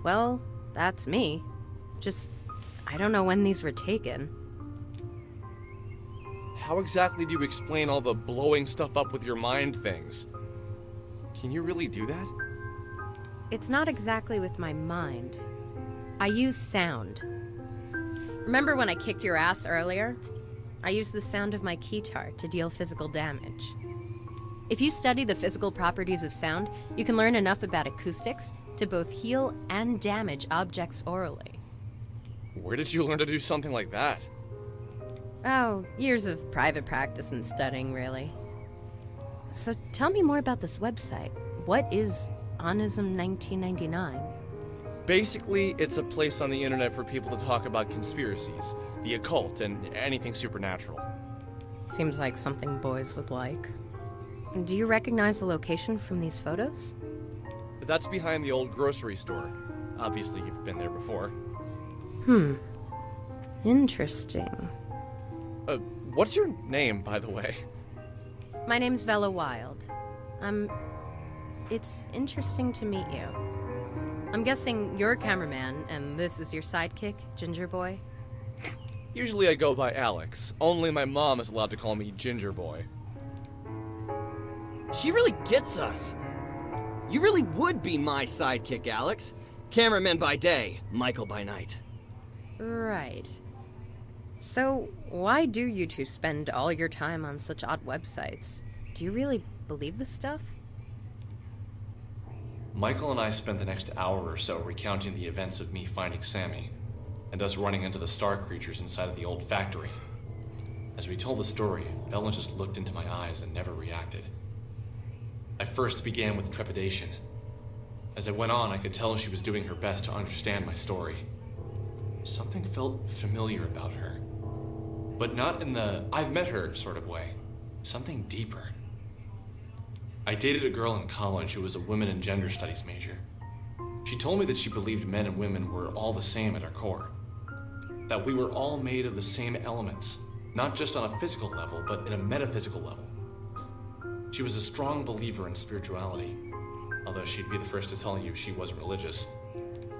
Well, that's me. Just, I don't know when these were taken. How exactly do you explain all the blowing stuff up with your mind things? Can you really do that? It's not exactly with my mind. I use sound. Remember when I kicked your ass earlier? I used the sound of my keytar to deal physical damage. If you study the physical properties of sound, you can learn enough about acoustics to both heal and damage objects orally. Where did you learn to do something like that? Oh, years of private practice and studying, really. So tell me more about this website. What is Onism 1999? Basically, it's a place on the internet for people to talk about conspiracies, the occult, and anything supernatural. Seems like something boys would like. Do you recognize the location from these photos? That's behind the old grocery store. Obviously, you've been there before. Interesting. What's your name, by the way? My name's Vela Wild. It's interesting to meet you. I'm guessing you're a cameraman, and this is your sidekick, Ginger Boy? Usually I go by Alex. Only my mom is allowed to call me Ginger Boy. She really gets us. You really would be my sidekick, Alex. Cameraman by day, Michael by night. Right. So, why do you two spend all your time on such odd websites? Do you really believe this stuff? Michael and I spent the next hour or so recounting the events of me finding Sammy, and us running into the star creatures inside of the old factory. As we told the story, Ellen just looked into my eyes and never reacted. I first began with trepidation. As I went on, I could tell she was doing her best to understand my story. Something felt familiar about her, but not in the I've met her sort of way. Something deeper. I dated a girl in college who was a women and gender studies major. She told me that she believed men and women were all the same at our core. That we were all made of the same elements, not just on a physical level, but in a metaphysical level. She was a strong believer in spirituality, although she'd be the first to tell you she wasn't religious.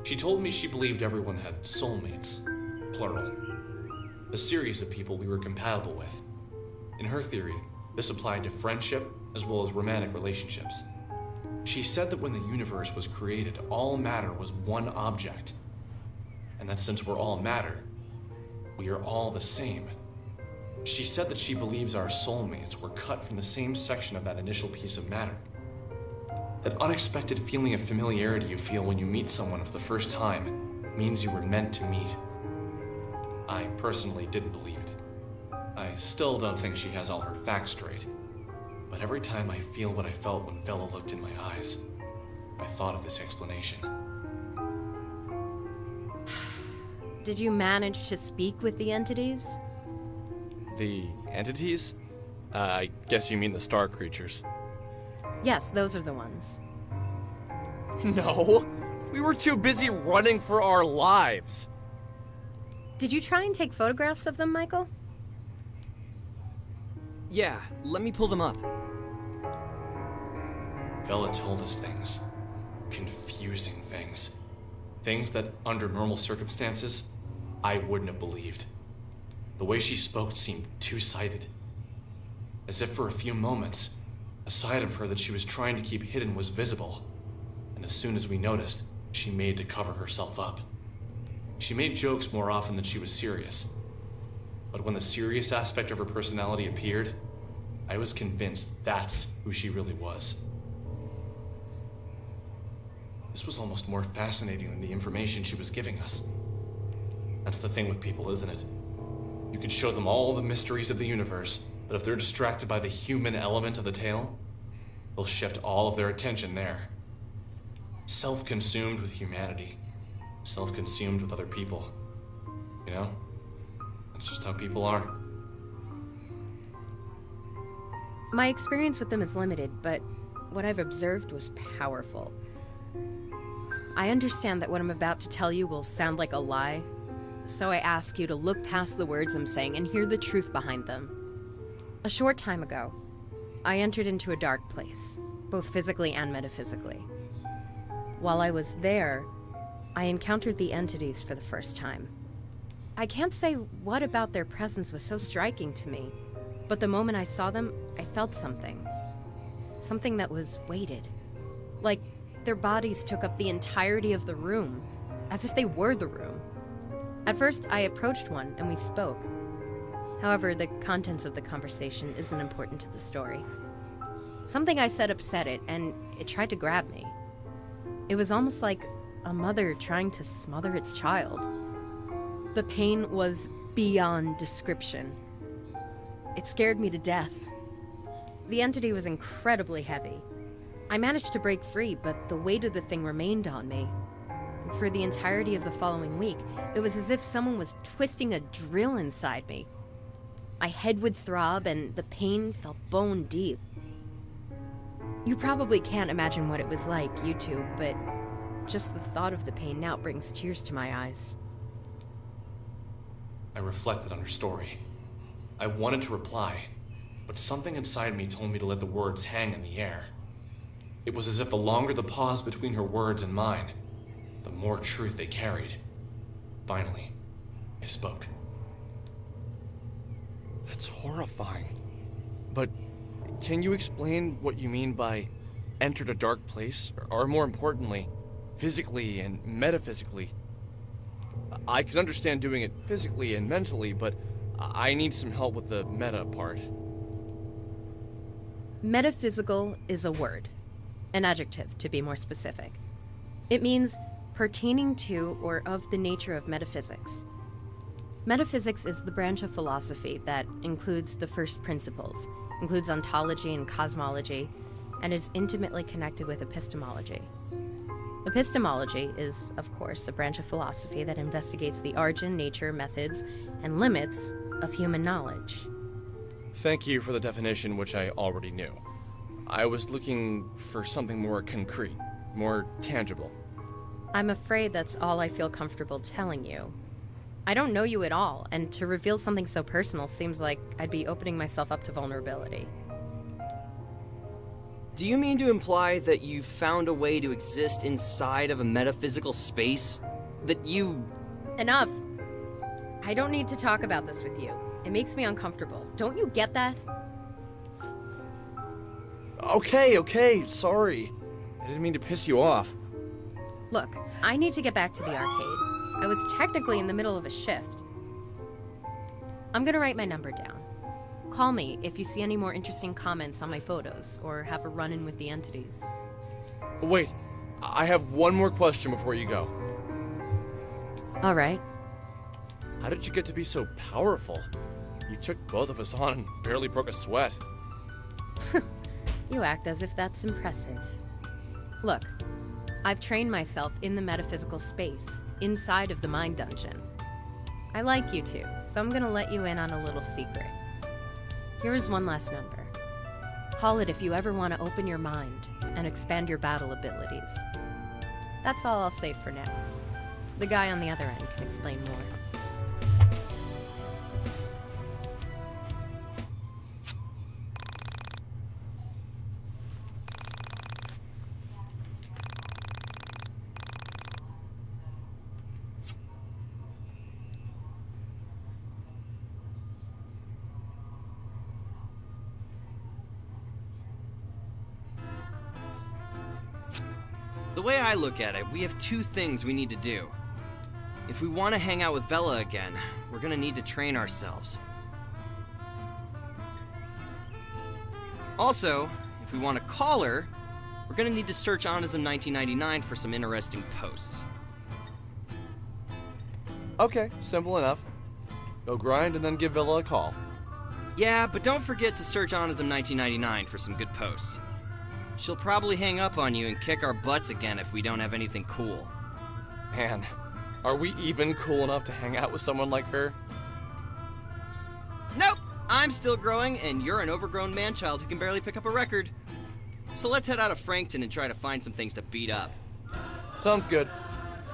She told me she believed everyone had soulmates, plural. A series of people we were compatible with. In her theory, this applied to friendship as well as romantic relationships. She said that when the universe was created, all matter was one object, and that since we're all matter, we are all the same. She said that she believes our soulmates were cut from the same section of that initial piece of matter. That unexpected feeling of familiarity you feel when you meet someone for the first time means you were meant to meet. I personally didn't believe it. I still don't think she has all her facts straight. But every time I feel what I felt when Vela looked in my eyes, I thought of this explanation. Did you manage to speak with the entities? The entities? I guess you mean the star creatures. Yes, those are the ones. No! We were too busy running for our lives! Did you try and take photographs of them, Michael? Yeah, let me pull them up. Vela told us things. Confusing things. Things that, under normal circumstances, I wouldn't have believed. The way she spoke seemed two-sided. As if for a few moments, a side of her that she was trying to keep hidden was visible. And as soon as we noticed, she made to cover herself up. She made jokes more often than she was serious. But when the serious aspect of her personality appeared, I was convinced that's who she really was. This was almost more fascinating than the information she was giving us. That's the thing with people, isn't it? You can show them all the mysteries of the universe, but if they're distracted by the human element of the tale, they'll shift all of their attention there. Self-consumed with humanity. Self-consumed with other people. You know? That's just how people are. My experience with them is limited, but what I've observed was powerful. I understand that what I'm about to tell you will sound like a lie, so I ask you to look past the words I'm saying and hear the truth behind them. A short time ago, I entered into a dark place, both physically and metaphysically. While I was there, I encountered the entities for the first time. I can't say what about their presence was so striking to me, but the moment I saw them, I felt something. Something that was weighted. Like their bodies took up the entirety of the room, as if they were the room. At first, I approached one and we spoke. However, the contents of the conversation isn't important to the story. Something I said upset it, and it tried to grab me. It was almost like a mother trying to smother its child. The pain was beyond description. It scared me to death. The entity was incredibly heavy. I managed to break free, but the weight of the thing remained on me. For the entirety of the following week, it was as if someone was twisting a drill inside me. My head would throb, and the pain felt bone deep. You probably can't imagine what it was like, you two, but just the thought of the pain now brings tears to my eyes. I reflected on her story. I wanted to reply, but something inside me told me to let the words hang in the air. It was as if the longer the pause between her words and mine, the more truth they carried. Finally, I spoke. That's horrifying. But can you explain what you mean by entered a dark place? Or more importantly, physically and metaphysically? I can understand doing it physically and mentally, but I need some help with the meta part. Metaphysical is a word, an adjective to be more specific. It means pertaining to or of the nature of metaphysics. Metaphysics is the branch of philosophy that includes the first principles, includes ontology and cosmology, and is intimately connected with epistemology. Epistemology is, of course, a branch of philosophy that investigates the origin, nature, methods, and limits of human knowledge. Thank you for the definition, which I already knew. I was looking for something more concrete, more tangible. I'm afraid that's all I feel comfortable telling you. I don't know you at all, and to reveal something so personal seems like I'd be opening myself up to vulnerability. Do you mean to imply that you've found a way to exist inside of a metaphysical space? That you... Enough! I don't need to talk about this with you. It makes me uncomfortable. Don't you get that? Okay, sorry. I didn't mean to piss you off. Look, I need to get back to the arcade. I was technically in the middle of a shift. I'm gonna write my number down. Call me if you see any more interesting comments on my photos, or have a run-in with the entities. Wait, I have one more question before you go. All right. How did you get to be so powerful? You took both of us on and barely broke a sweat. You act as if that's impressive. Look, I've trained myself in the metaphysical space, inside of the mind dungeon. I like you two, so I'm gonna let you in on a little secret. Here is one last number. Call it if you ever want to open your mind and expand your battle abilities. That's all I'll say for now. The guy on the other end can explain more. The way I look at it, we have two things we need to do. If we want to hang out with Vela again, we're gonna need to train ourselves. Also, if we want to call her, we're gonna need to search Onism 1999 for some interesting posts. Okay, simple enough. Go grind and then give Villa a call. Yeah, but don't forget to search Onism 1999 for some good posts. She'll probably hang up on you and kick our butts again if we don't have anything cool. Man, are we even cool enough to hang out with someone like her? Nope! I'm still growing, and you're an overgrown man-child who can barely pick up a record. So let's head out of Frankton and try to find some things to beat up. Sounds good.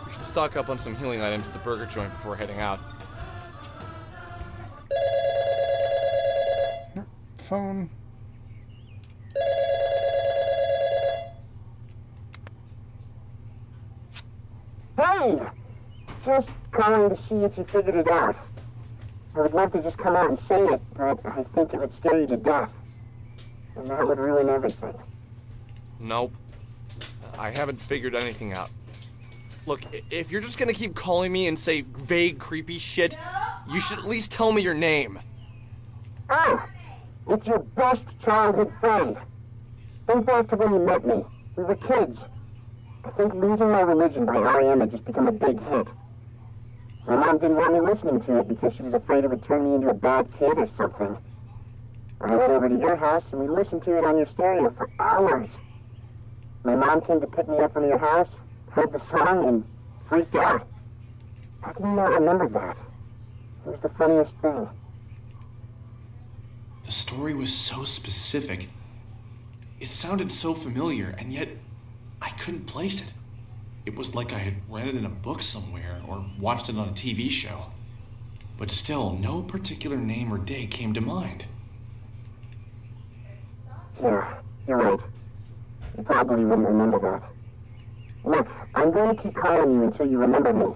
We should stock up on some healing items at the burger joint before heading out. Phone. Whoa! just calling to see if you figured it out. I would love to just come out and say it, but I think it would scare you to death. And that would ruin everything. Nope. I haven't figured anything out. Look, if you're just gonna keep calling me and say vague, creepy shit, you should at least tell me your name. Oh! It's your best childhood friend. Think back to when you met me. We were kids. I think Losing My Religion by R.E.M. had just become a big hit. My mom didn't want me listening to it because she was afraid it would turn me into a bad kid or something. I went over to your house and we listened to it on your stereo for hours. My mom came to pick me up from your house, heard the song, and freaked out. How can you not remember that? It was the funniest thing. The story was so specific. It sounded so familiar, and yet I couldn't place it. It was like I had read it in a book somewhere or watched it on a TV show. But still, no particular name or date came to mind. Yeah, you're right. You probably wouldn't remember that. Look, I'm going to keep calling you until you remember me.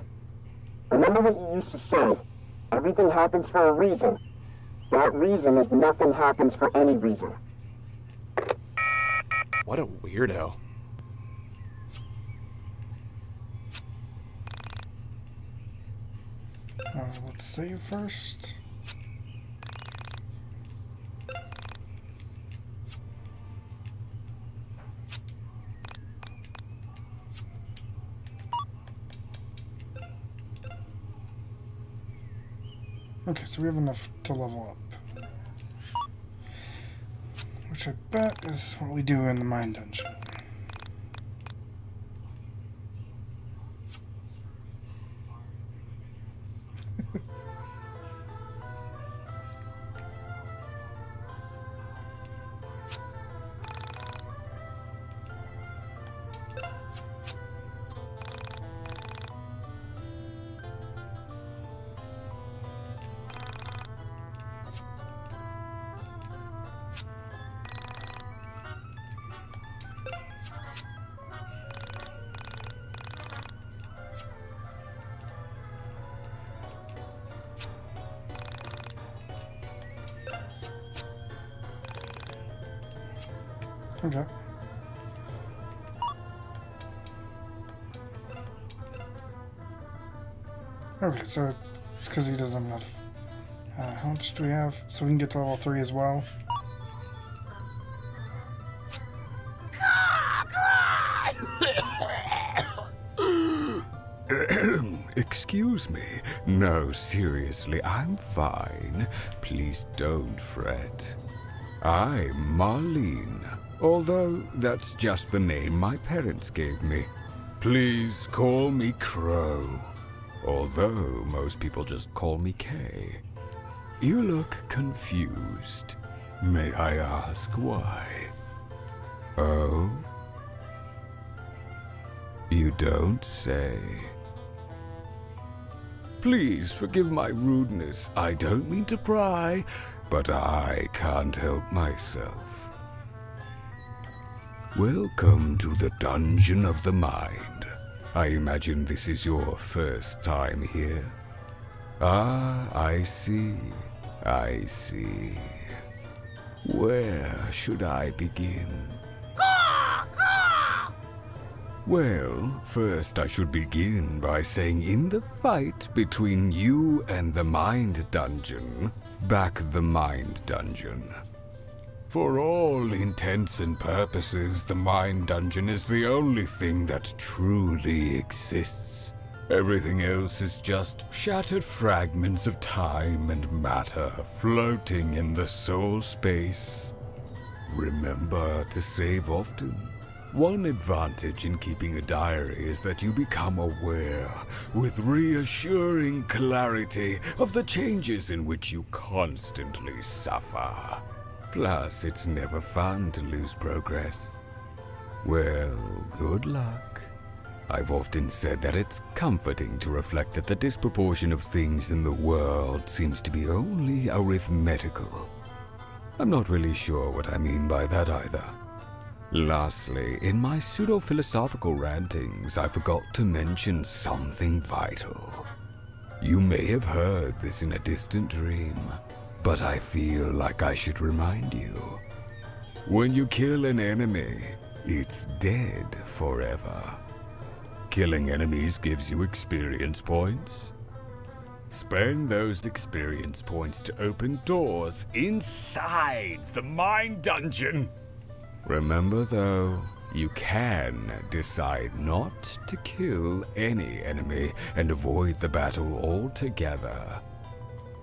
Remember what you used to say. Everything happens for a reason. That reason is nothing happens for any reason. What a weirdo. Let's save first. Okay, so we have enough to level up. Which I bet is what we do in the mine dungeon. Okay. Okay, so it's because he doesn't have enough. How much do we have? So we can get to level 3 as well. Excuse me. No, seriously, I'm fine. Please don't fret. I'm Marlene, although that's just the name my parents gave me. Please call me Crow, although most people just call me Kay. You look confused. May I ask why? Oh? You don't say. Please forgive my rudeness. I don't mean to pry, but I can't help myself. Welcome to the Dungeon of the Mind. I imagine this is your first time here. Ah, I see. I see. Where should I begin? Well, first I should begin by saying in the fight between you and the Mind Dungeon, back the Mind Dungeon. For all intents and purposes, the Mind Dungeon is the only thing that truly exists. Everything else is just shattered fragments of time and matter floating in the soul space. Remember to save often. One advantage in keeping a diary is that you become aware, with reassuring clarity, of the changes in which you constantly suffer. Plus, it's never fun to lose progress. Well, good luck. I've often said that it's comforting to reflect that the disproportion of things in the world seems to be only arithmetical. I'm not really sure what I mean by that either. Lastly, in my pseudo-philosophical rantings, I forgot to mention something vital. You may have heard this in a distant dream, but I feel like I should remind you. When you kill an enemy, it's dead forever. Killing enemies gives you experience points. Spend those experience points to open doors inside the mine dungeon. Remember though, you can decide not to kill any enemy and avoid the battle altogether.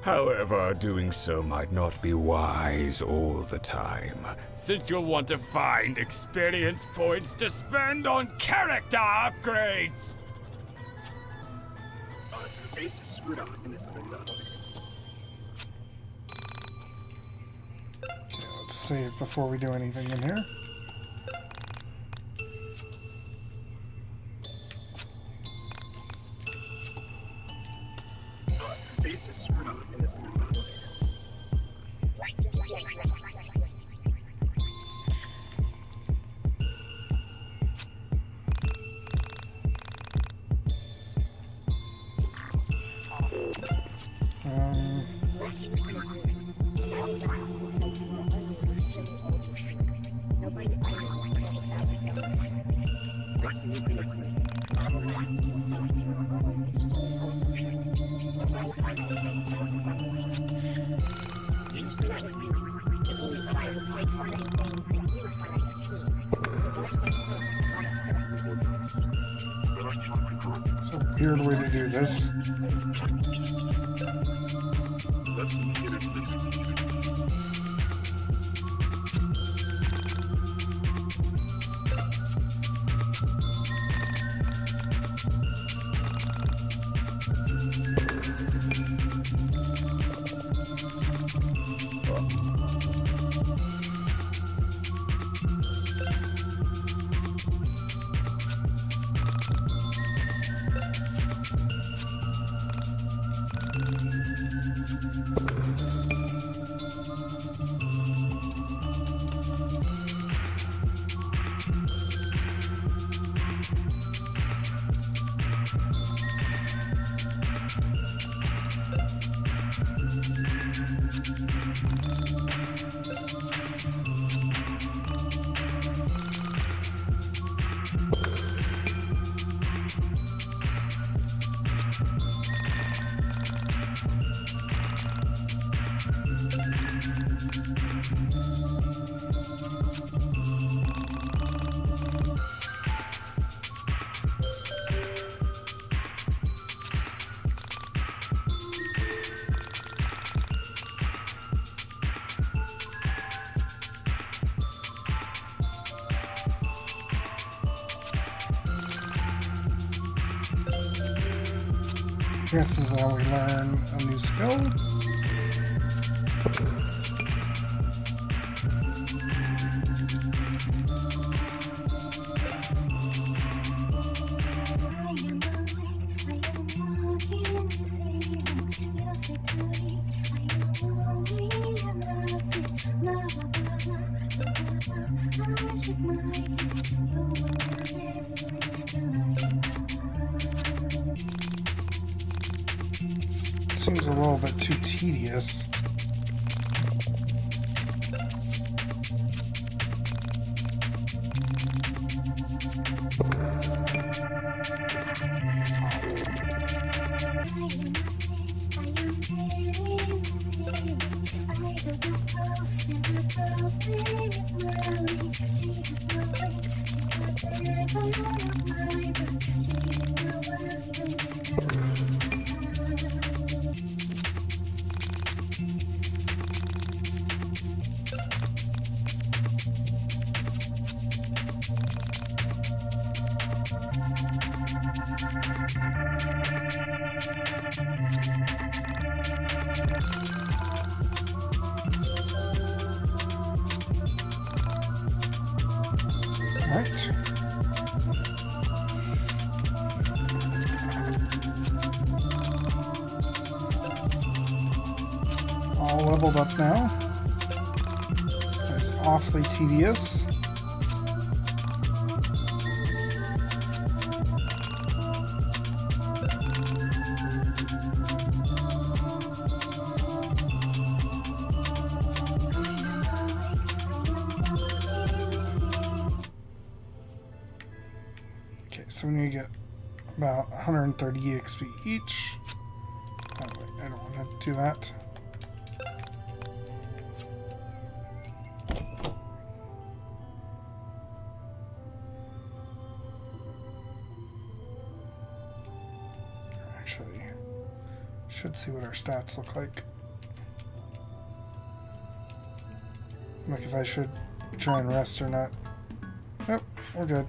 However, doing so might not be wise all the time, since you'll want to find experience points to spend on character upgrades. Let's save before we do anything in here. It's a weird way to do this. This is how we learn a new skill. Seems a little bit too tedious. Right. All leveled up now. It's awfully tedious. so we need to get about 130 EXP each. Oh, wait, I don't want to do that. Actually, should see what our stats look like. Like if I should try and rest or not. Nope, we're good.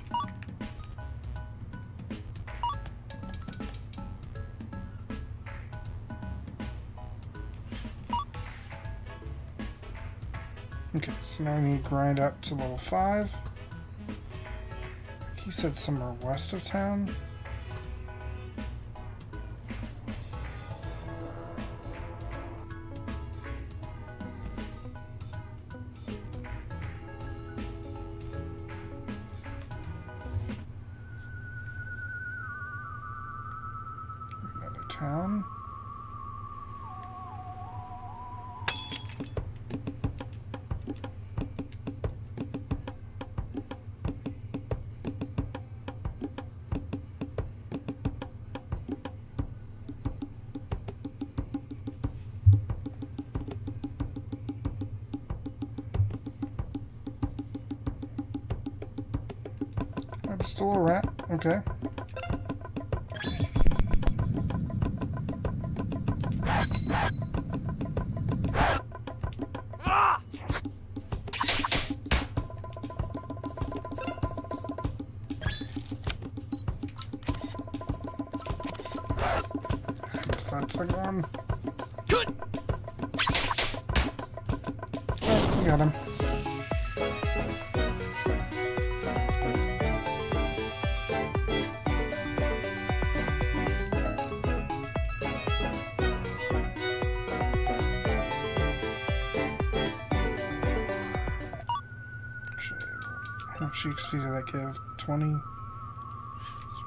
Okay, so now we need to grind up to level 5. He said somewhere west of town. Another town. Just a little rat. Okay. I guess that's a gun. Good. Oh, we got him. How much XP did that give? 20? So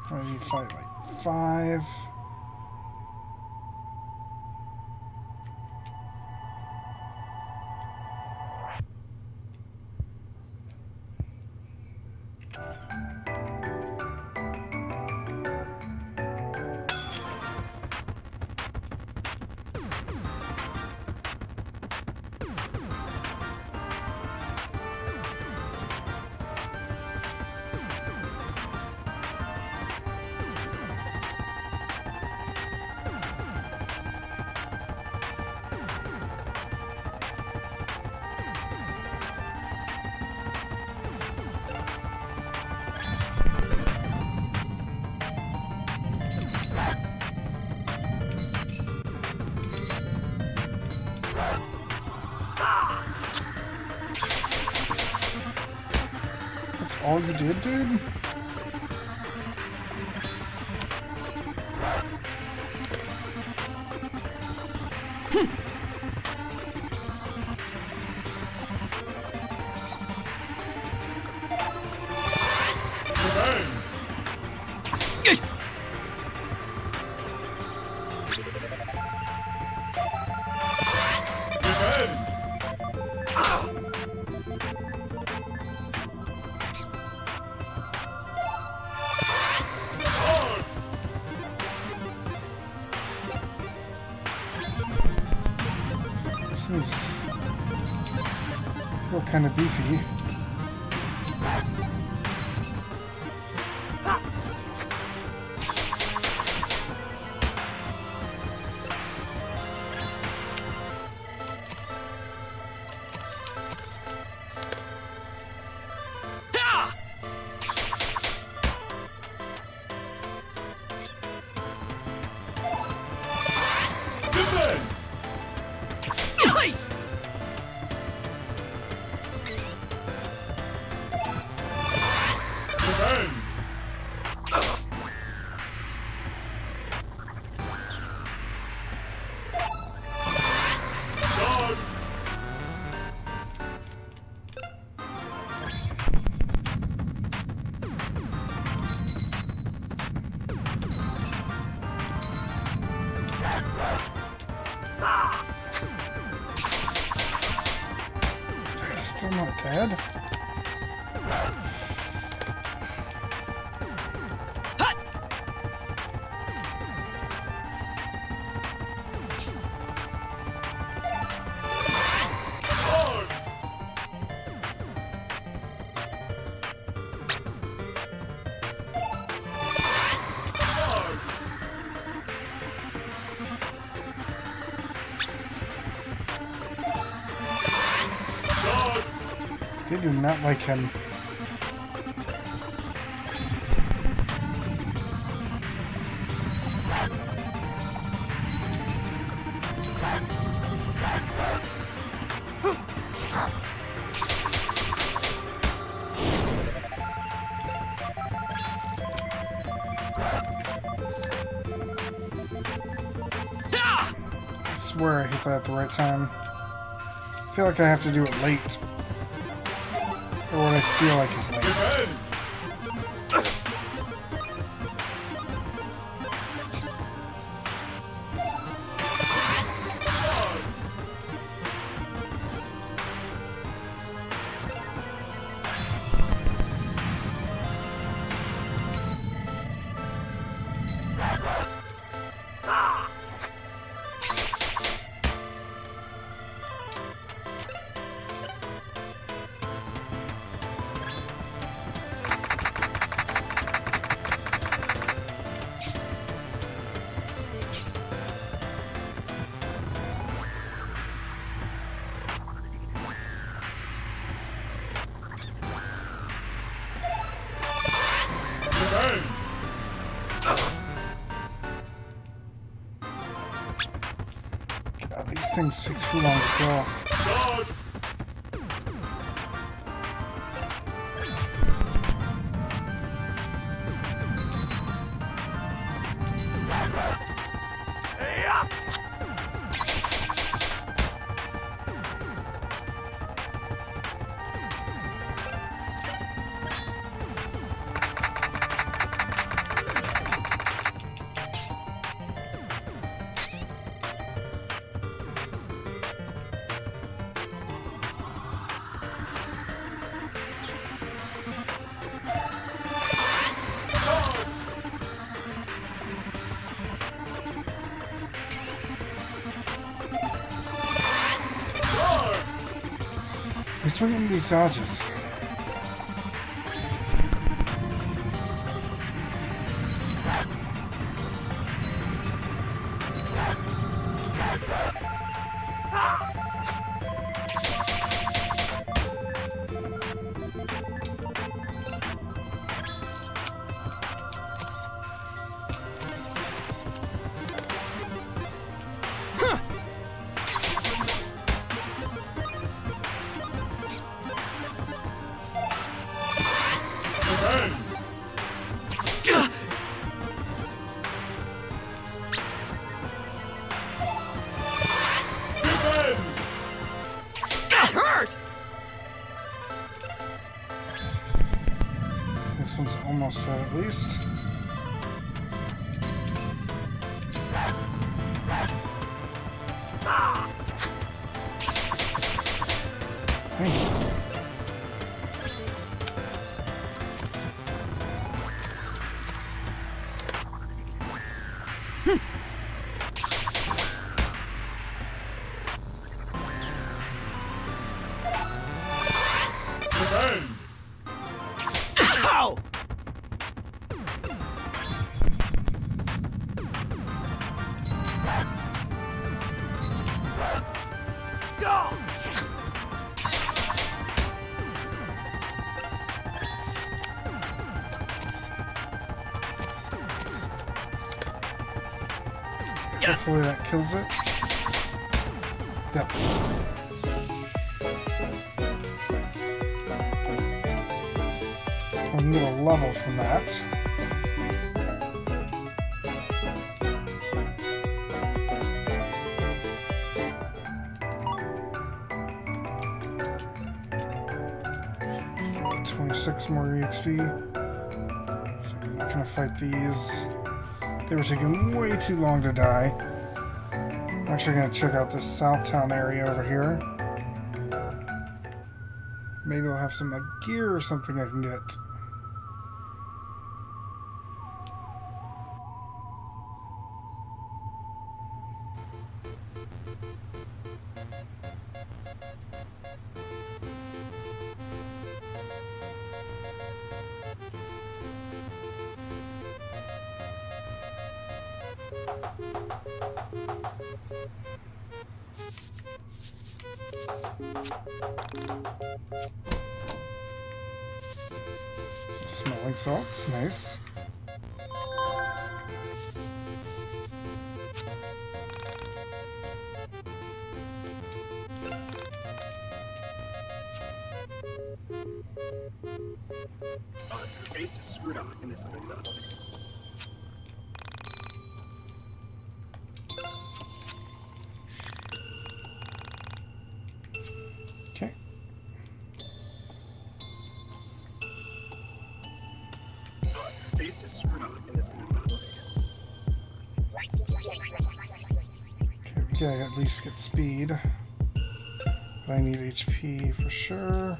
probably need to fight like 5. That's all you did, dude? These feel kind of beefy. Still not dead. do not like him. I swear I hit that at the right time. I feel like I have to do it late. Or what I feel like is late. God, these things take too long to kill. He's swinging these dodges. This one's almost dead at least. Hey. Ow! Hopefully that kills it. Yep. I can get a level from that. $26 more EXP. So I'm not gonna fight these. They were taking way too long to die. I'm actually gonna check out this South Town area over here. Maybe they'll have some gear or something I can get. Smelling salts, nice. Okay. Okay, we gotta at least get speed. But I need HP for sure.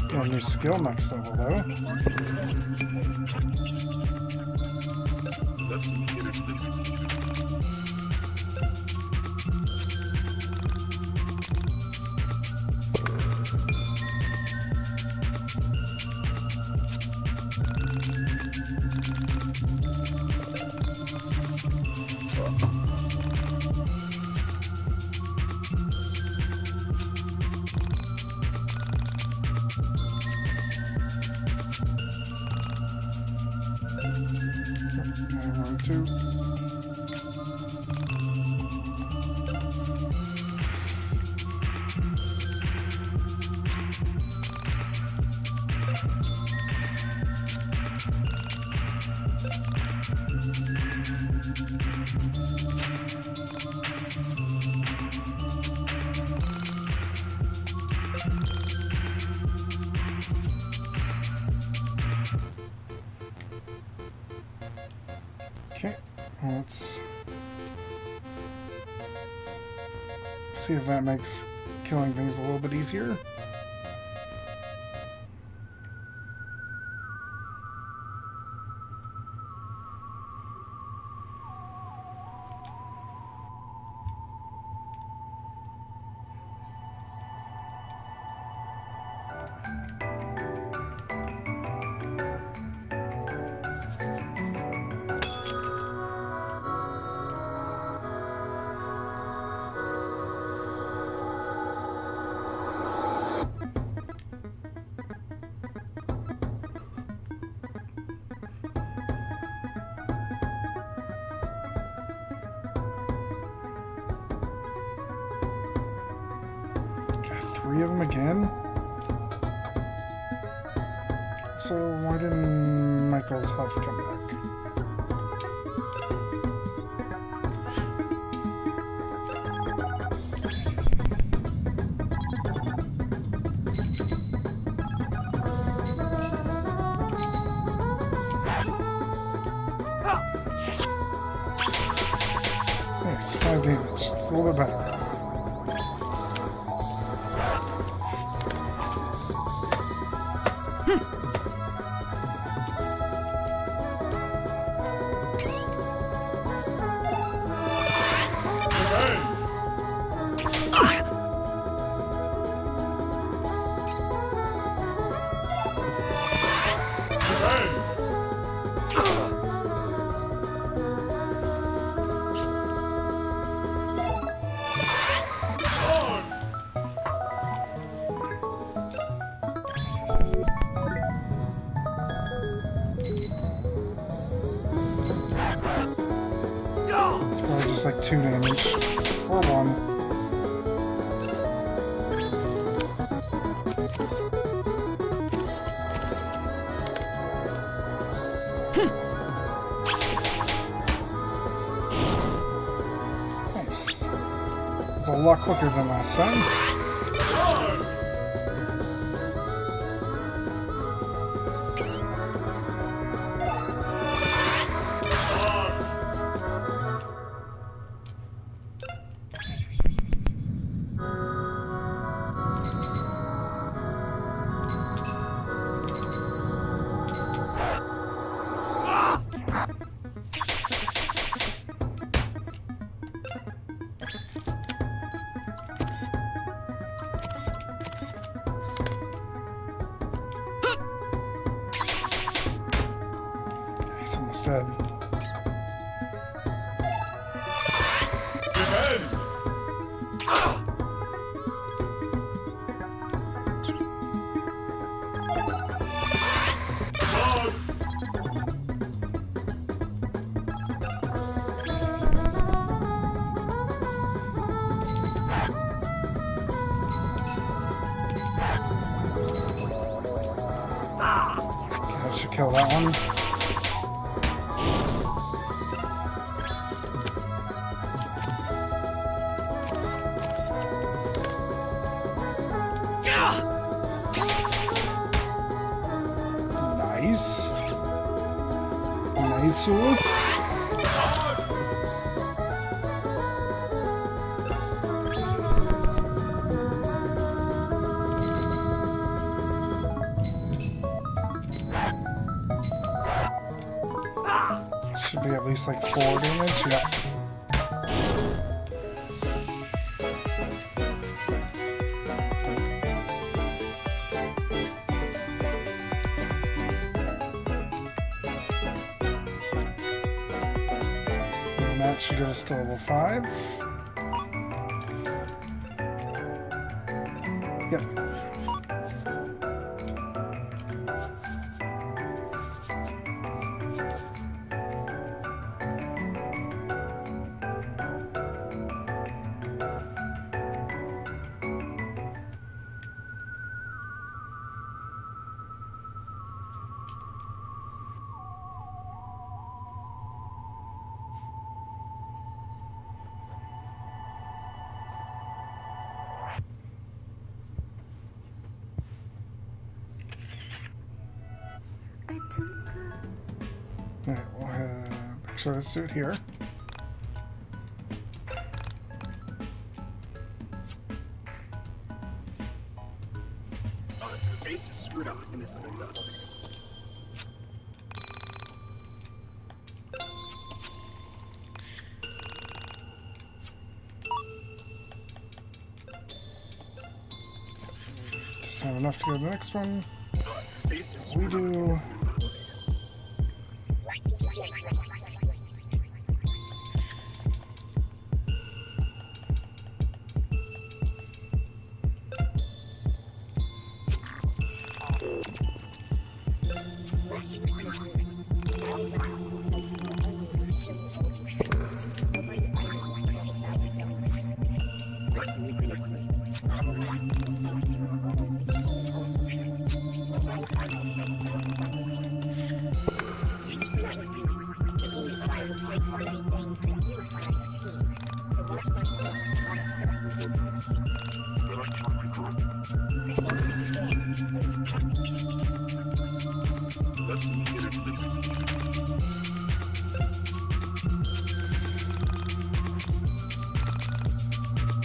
Got a new skill next level though. Round 2. Okay, let's see if that makes killing things a little bit easier. Got 3 of them again. So why didn't Michael's health come back? Nice, 5 damage. It's a little bit better. Probably just like 2 damage. Or 1. Nice. It's a lot quicker than last time. instead. Okay, I should kill that one. Nice. Nice. Should be at least like 4 damage. Yeah. And that should get us to level 5. Yep. Alright, we'll have... Actually, let's do it here. Just have enough to go to the next one. We do...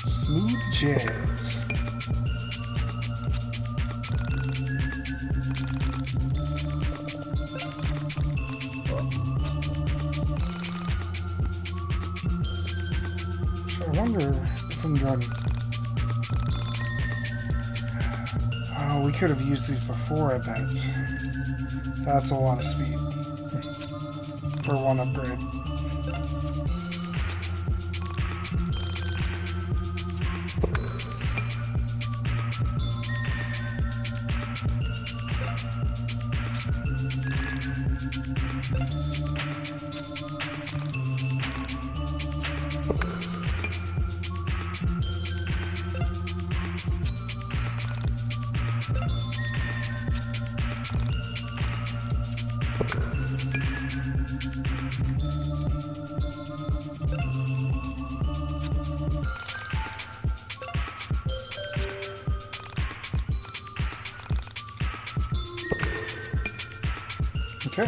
Smooth jazz. So I wonder if I'm done. Oh, we could have used these before, I bet. That's a lot of speed for one upgrade. Okay.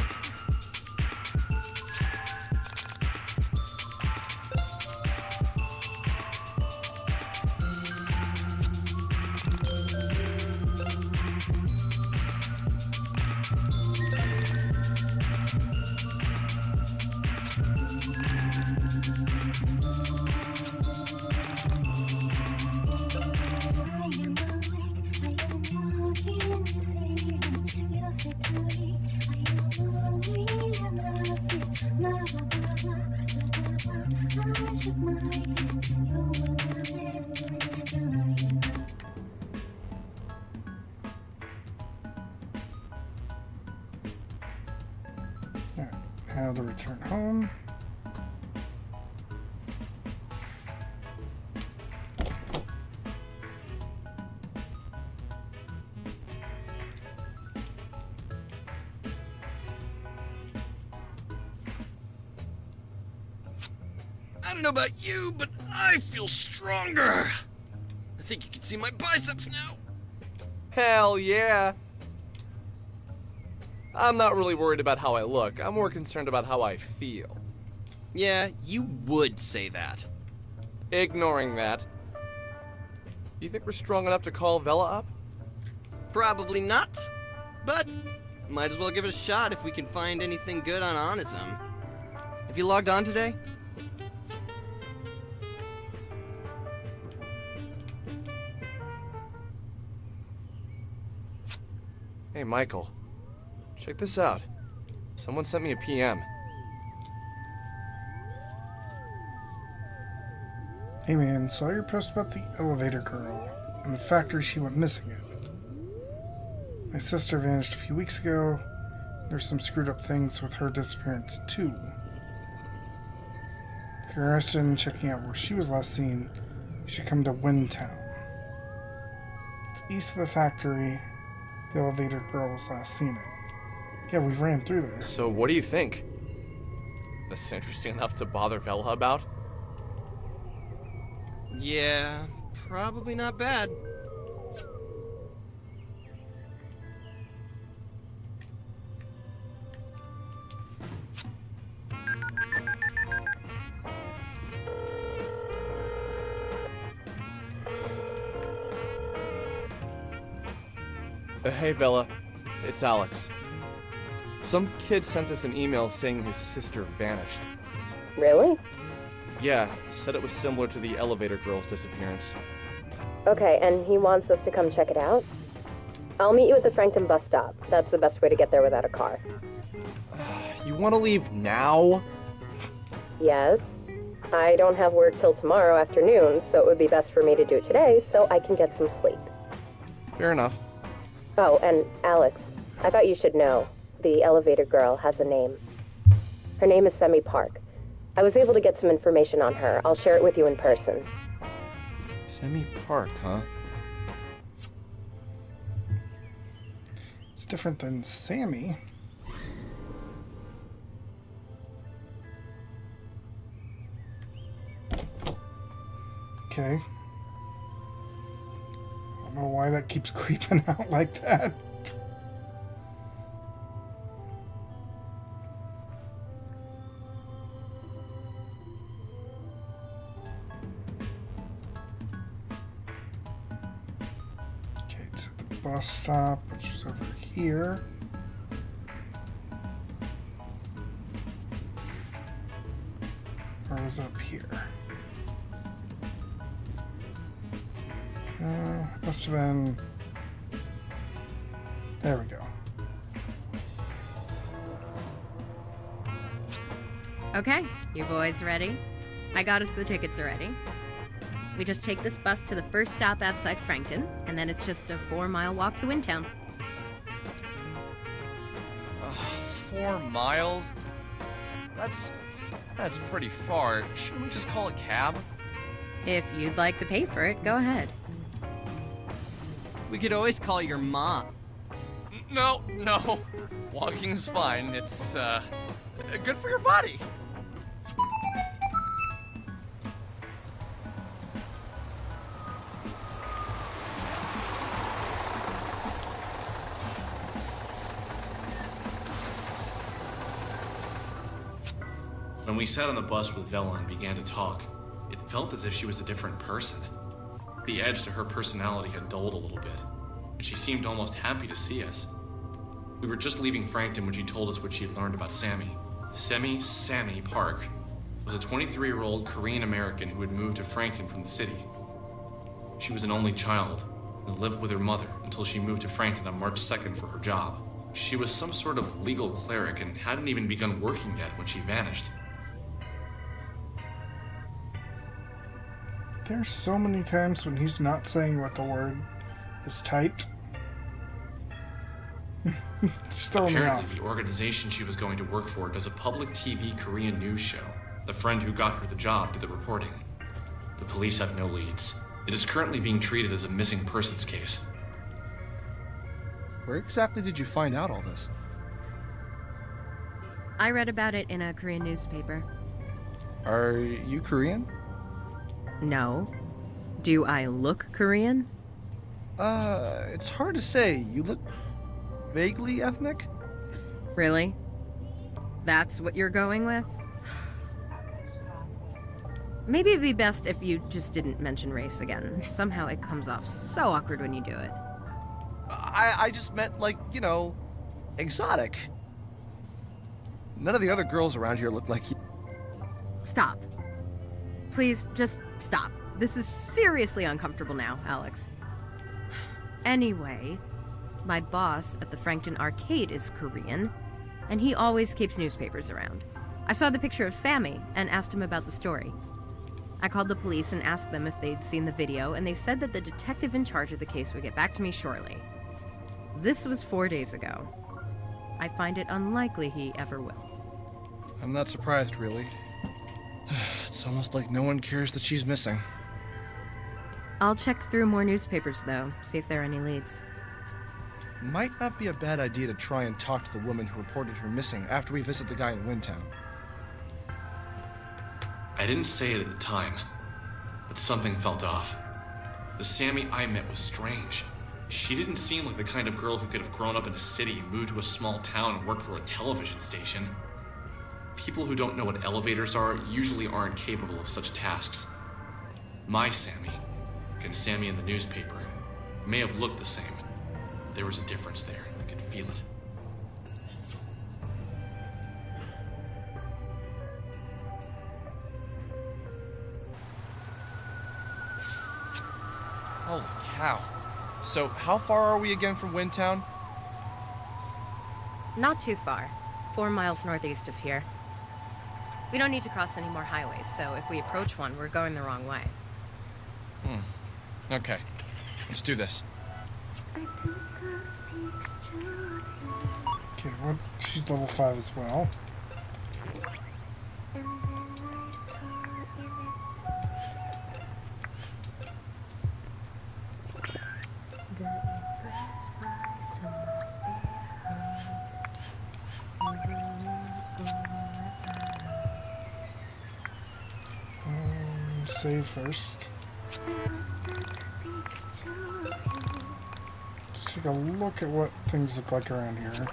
How to return home. I don't know about you, but I feel stronger. I think you can see my biceps now. Hell yeah! I'm not really worried about how I look. I'm more concerned about how I feel. Yeah, you would say that. Ignoring that, you think we're strong enough to call Vela up? Probably not, but might as well give it a shot if we can find anything good on Onism. Have you logged on today? Hey, Michael. Check this out. Someone sent me a PM. Hey man, saw your post about the elevator girl and the factory she went missing in. My sister vanished a few weeks ago. There's some screwed up things with her disappearance too. If you're interested in checking out where she was last seen, you should come to Windtown. It's east of the factory. The elevator girl was last seen it. Yeah, we ran through there. So what do you think? This interesting enough to bother Vela about? Yeah, probably not bad. Hey, Vela. It's Alex. Some kid sent us an email saying his sister vanished. Really? Yeah, said it was similar to the elevator girl's disappearance. Okay, and he wants us to come check it out? I'll meet you at the Frankton bus stop. That's the best way to get there without a car. You want to leave now? Yes. I don't have work till tomorrow afternoon, so it would be best for me to do it today so I can get some sleep. Fair enough. Oh, and Alex, I thought you should know. The elevator girl has a name. Her name is Semi Park. I was able to get some information on her. I'll share it with you in person. Semi Park, huh? It's different than Sammy. Okay. I don't know why that keeps creeping out like that. Okay, to the bus stop, which is over here. Or was it up here? Must have been... There we go. Okay, you boys ready? I got us the tickets already. We just take this bus to the first stop outside Frankton, and then it's just a 4-mile walk to Windtown. 4 miles? That's pretty far. Shouldn't we just call a cab? If you'd like to pay for it, go ahead. We could always call your mom. No. Walking's fine. It's, good for your body. When we sat on the bus with Vela and began to talk, it felt as if she was a different person. The edge to her personality had dulled a little bit, and she seemed almost happy to see us. We were just leaving Frankton when she told us what she had learned about Sammy. Sammy Park was a 23-year-old Korean American who had moved to Frankton from the city. She was an only child and lived with her mother until she moved to Frankton on March 2nd for her job. She was some sort of legal cleric and hadn't even begun working yet when she vanished. There's so many times when he's not saying what the word is typed. Just throwing me Apparently, off. the organization she was going to work for does a public TV Korean news show. The friend who got her the job did the reporting. The police have no leads. It is currently being treated as a missing persons case. Where exactly did you find out all this? I read about it in a Korean newspaper. Are you Korean? No. Do I look Korean? It's hard to say. You look vaguely ethnic? Really? That's what you're going with? Maybe it'd be best if you just didn't mention race again. Somehow it comes off so awkward when you do it. I just meant, like, you know, exotic. None of the other girls around here look like you. Stop. Please, just stop. This is seriously uncomfortable now, Alex. Anyway, my boss at the Frankton Arcade is Korean, and he always keeps newspapers around. I saw the picture of Sammy and asked him about the story. I called the police and asked them if they'd seen the video, and they said that the detective in charge of the case would get back to me shortly. This was 4 days ago. I find it unlikely he ever will. I'm not surprised, really. It's almost like no one cares that she's missing. I'll check through more newspapers, though, see if there are any leads. Might not be a bad idea to try and talk to the woman who reported her missing after we visit the guy in Windtown. I didn't say it at the time, but something felt off. The Sammy I met was strange. She didn't seem like the kind of girl who could have grown up in a city, moved to a small town, and worked for a television station. People who don't know what elevators are usually aren't capable of such tasks. My Sammy, and Sammy in the newspaper, may have looked the same. There was a difference there. I could feel it. Holy cow. So, how far are we again from Windtown? Not too far. 4 miles northeast of here. We don't need to cross any more highways, so if we approach one, we're going the wrong way. Okay. Let's do this. Okay, what? She's level 5 as well. Save first. Let's take a look at what things look like around here.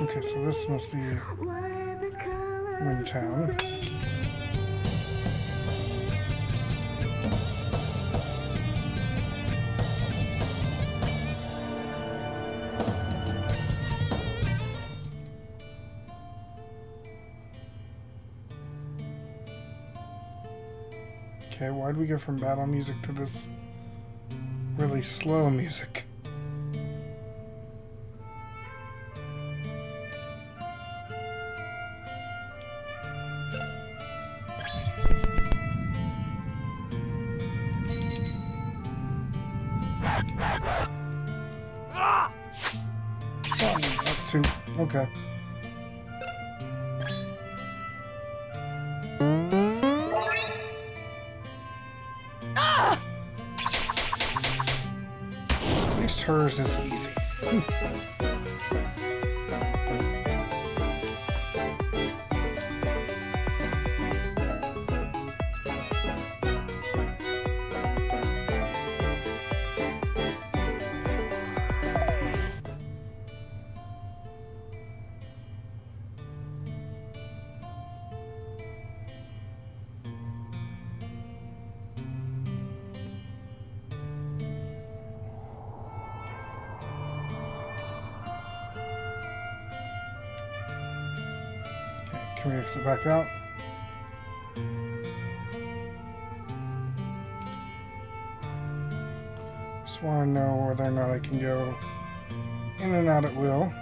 Okay, so this must be Windtown. Okay, why'd we go from battle music to this really slow music? Okay. At least hers is easy. Can we exit back out? Just want to know whether or not I can go in and out at will.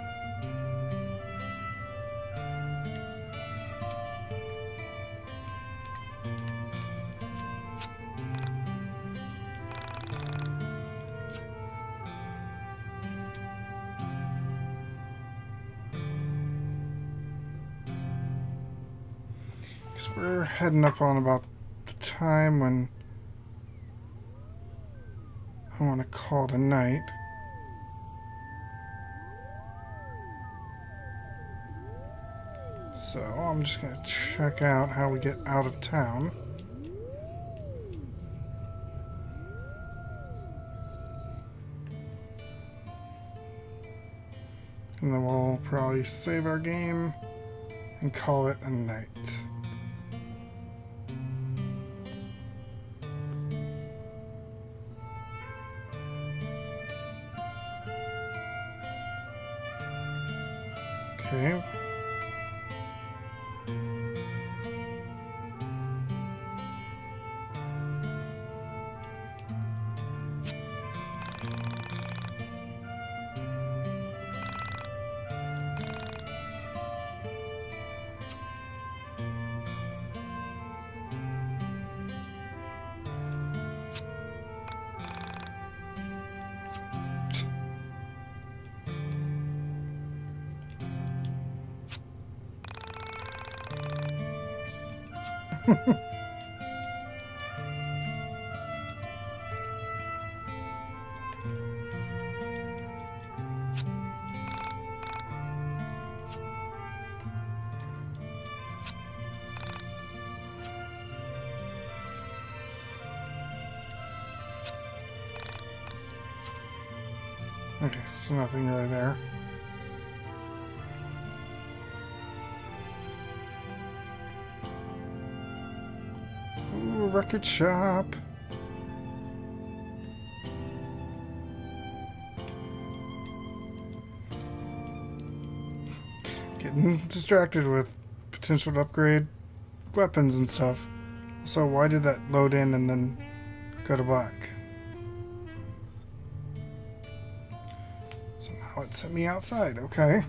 Because we're heading up on about the time when I want to call it a night. So I'm just going to check out how we get out of town. And then we'll probably save our game and call it a night. Okay. Okay, so nothing really there. Ooh, record shop. Getting distracted with potential to upgrade weapons and stuff. So why did that load in and then go to black? So now it sent me outside, okay.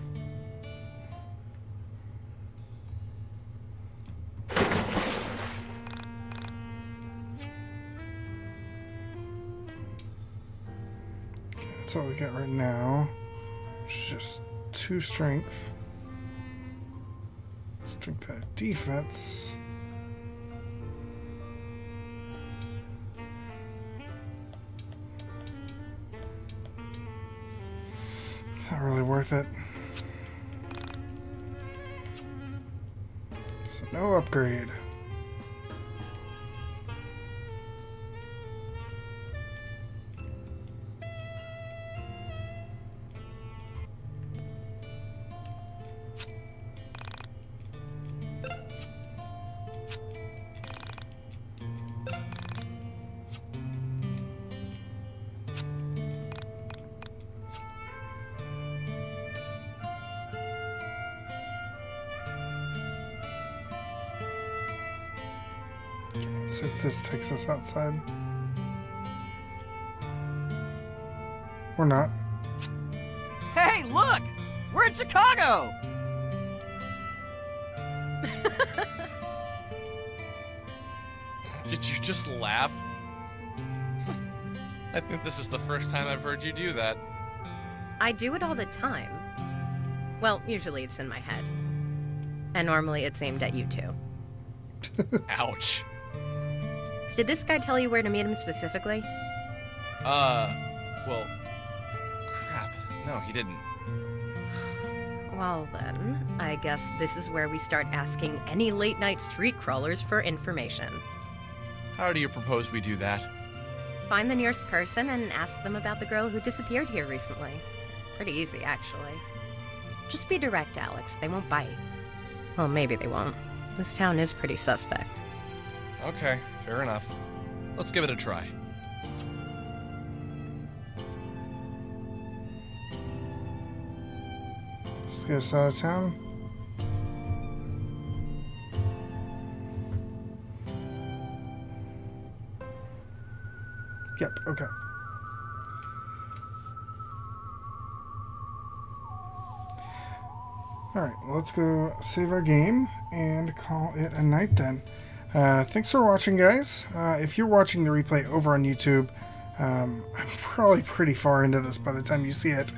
That's all we got right now. It's just 2 strength. Strength out defense. Not really worth it. So no upgrade. Let's see if this takes us outside. Or not. Hey, look! We're in Chicago! Did you just laugh? I think this is the first time I've heard you do that. I do it all the time. Well, usually it's in my head. And normally it's aimed at you too. Ouch. Did this guy tell you where to meet him specifically? Well, crap. No, he didn't. Well then, I guess this is where we start asking any late-night street crawlers for information. How do you propose we do that? Find the nearest person and ask them about the girl who disappeared here recently. Pretty easy, actually. Just be direct, Alex. They won't bite. Well, maybe they won't. This town is pretty suspect. Okay, fair enough. Let's give it a try. Just get us out of town. Yep, okay. Alright, well, let's go save our game and call it a night then. Thanks for watching, guys. If you're watching the replay over on YouTube, I'm probably pretty far into this by the time you see it,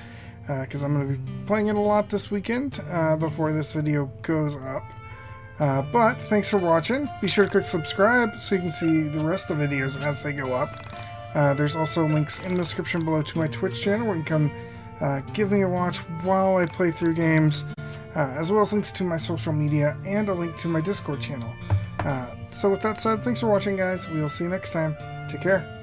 because I'm going to be playing it a lot this weekend before this video goes up. But thanks for watching. Be sure to click subscribe so you can see the rest of the videos as they go up. There's also links in the description below to my Twitch channel where you can come give me a watch while I play through games, as well as links to my social media and a link to my Discord channel. So with that said, thanks for watching, guys. We'll see you next time. Take care.